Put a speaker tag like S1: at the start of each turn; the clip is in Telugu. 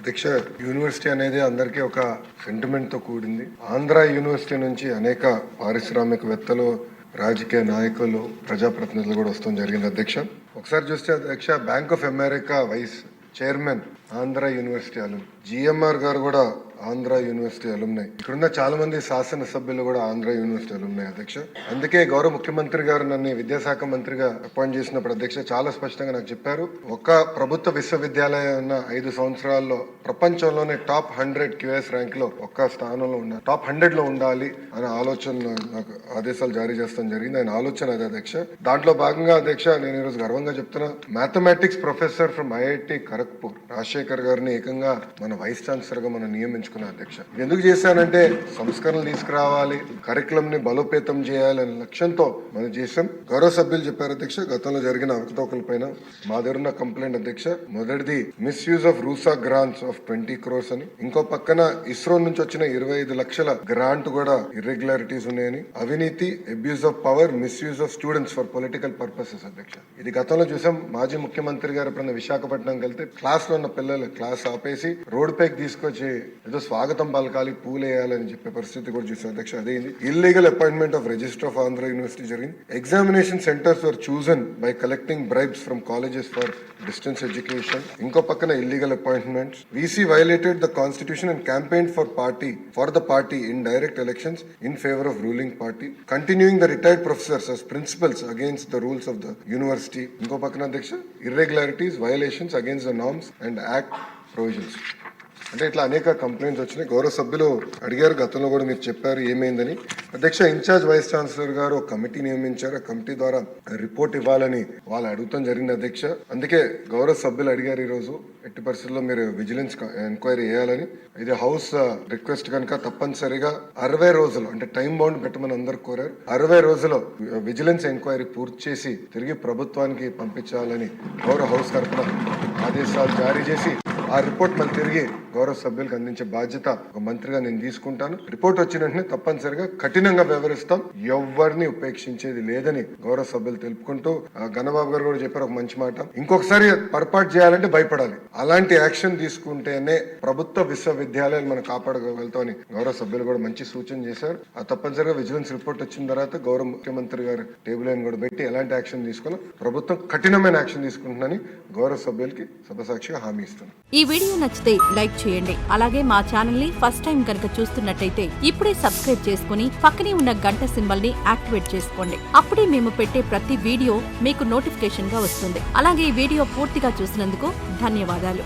S1: అధ్యక్ష, యూనివర్సిటీ అనేది అందరికీ ఒక సెంటిమెంట్ తో కూడింది. ఆంధ్ర యూనివర్సిటీ నుంచి అనేక పారిశ్రామికవేత్తలు, రాజకీయ నాయకులు, ప్రజాప్రతినిధులు కూడా వస్తాం జరిగింది అధ్యక్ష. ఒకసారి చూస్తే అధ్యక్ష, bank of America vice chairman Andhra university alum, GMR గారు కూడా ఆంధ్ర యూనివర్సిటీ అలుమ్నాయి. ఇక్కడున్న చాలా మంది శాసనసభ్యులు కూడా ఆంధ్ర యూనివర్సిటీ అలుమ్నాయి అధ్యక్ష. అందుకే గౌరవ ముఖ్యమంత్రి గారు నన్ను విద్యాశాఖ మంత్రిగా అపాయింట్ చేసినప్పుడు అధ్యక్ష చాలా స్పష్టంగా నాకు చెప్పారు, ఒక ప్రభుత్వ విశ్వవిద్యాలయం 5 సంవత్సరాల్లో ప్రపంచంలోనే టాప్ 100 QS ర్యాంక్ లో ఒక్క స్థానంలో ఉన్న టాప్ 100 లో ఉండాలి అనే ఆలోచన నాకు ఆదేశాలు జారీ చేస్తాం జరిగింది. ఆయన ఆలోచన అదే అధ్యక్ష. దాంట్లో భాగంగా అధ్యక్ష నేను ఈరోజు గర్వంగా చెప్తున్నా, mathematics professor from IIT Kharagpur Rajasekhar గారిని ఏకంగా మన వైస్ ఛాన్సలర్ గా మనం నియమించుకున్నాం అధ్యక్ష. ఎందుకు చేశానంటే సంస్కరణలు తీసుకురావాలి, కరికులం ని బలోపేతం చేయాలి అనే లక్ష్యంతో మనం చేశాం. గౌరవ సభ్యులు చెప్పారు అధ్యక్ష, గతంలో జరిగిన అవకతవకల పైన మా దగ్గర ఉన్న కంప్లైంట్ అధ్యక్ష. మొదటిది misuse of RUSA grants of 20 crores అని, ఇంకో పక్కన ఇస్రో నుంచి వచ్చిన 25 లక్షల గ్రాంట్ కూడా ఇర్రెగ్యులారిటీస్ ఉన్నాయని, అవినీతి, abuse of power, misuse of students for political purposes అధ్యక్ష. ఇది గతంలో చూసాం. మాజీ ముఖ్యమంత్రి గారు ఎప్పుడైనా విశాఖపట్నం వెళ్తే క్లాస్ లో ఉన్న పిల్లలు క్లాస్ ఆపేసి రోడ్ పైకి తీసుకొచ్చి ఏదో స్వాగతం పలకాలి, పూలేయాలని చెప్పే పరిస్థితి కూడా చూసాం అధ్యక్ష. అదేంది illegal appointment of register of Andhra university జరిగింది. Examination centres were chosen by collecting bribes from colleges for distance education. ఇంకో పక్కన illegal appointments. VC violated the constitution and campaigned for the party in direct elections in favor of ruling party, continuing the retired professors as principals against the rules of the university. ఇంకో పక్కన అధ్యక్ష irregularities, violations against the norms and act provisions. అంటే ఇట్లా అనేక కంప్లైంట్స్ వచ్చినాయి. గౌరవ సభ్యులు అడిగారు, గతంలో కూడా మీరు చెప్పారు ఏమైందని. అధ్యక్ష, ఇన్ఛార్జ్ వైస్ ఛాన్సలర్ గారు ఒక కమిటీ నియమించారు. ఆ కమిటీ ద్వారా రిపోర్ట్ ఇవ్వాలని వాళ్ళు అడుగుతాం జరిగింది అధ్యక్ష. అందుకే గౌరవ సభ్యులు అడిగారు ఈ రోజు ఎట్టి పరిస్థితుల్లో మీరు విజిలెన్స్ ఎంక్వైరీ చేయాలని. ఇది హౌస్ రిక్వెస్ట్ కనుక తప్పనిసరిగా 60 రోజులు అంటే టైం బౌండ్ పెట్టమని అందరు కోరారు. 60 రోజుల్లో విజిలెన్స్ ఎంక్వైరీ పూర్తి చేసి తిరిగి ప్రభుత్వానికి పంపించాలని గౌరవ హౌస్ తరఫున ఆదేశాలు జారీ చేసి ఆ రిపోర్ట్ మళ్ళీ తిరిగి గౌరవ సభ్యులకు అందించే బాధ్యత ఒక మంత్రిగా నేను తీసుకుంటాను. రిపోర్ట్ వచ్చిన వెంటనే తప్పనిసరిగా కఠినంగా వ్యవహరిస్తాం, ఎవరిని ఉపేక్షించేది లేదని గౌరవ సభ్యులు తెలుపుకుంటూ, గణబాబు గారు కూడా చెప్పారు ఒక మంచి మాట, ఇంకొకసారి పొరపాటు చేయాలంటే భయపడాలి, అలాంటి యాక్షన్ తీసుకుంటేనే ప్రభుత్వ విశ్వవిద్యాలయాలు మనం కాపాడగలుగుతామని గౌరవ సభ్యులు కూడా మంచి సూచన చేశారు. ఆ తప్పనిసరిగా విజిలెన్స్ రిపోర్ట్ వచ్చిన తర్వాత గౌరవ ముఖ్యమంత్రి గారు టేబుల్ లైన్ కూడా పెట్టి ఎలాంటి యాక్షన్ తీసుకోవాలో ప్రభుత్వం కఠినమైన యాక్షన్ తీసుకుంటుందని గౌరవ సభ్యులకి సభసాక్షిగా హామీ ఇస్తున్నాను.
S2: ఈ వీడియో నచ్చితే లైక్ చేయండి. అలాగే మా ఛానల్ ని ఫస్ట్ టైం కనుక చూస్తున్నట్టయితే ఇప్పుడే సబ్స్క్రైబ్ చేసుకుని పక్కనే ఉన్న గంట సింబల్ ని యాక్టివేట్ చేసుకోండి. అప్పుడే మేము పెట్టే ప్రతి వీడియో మీకు నోటిఫికేషన్ గా వస్తుంది. అలాగే ఈ వీడియో పూర్తిగా చూసినందుకు ధన్యవాదాలు.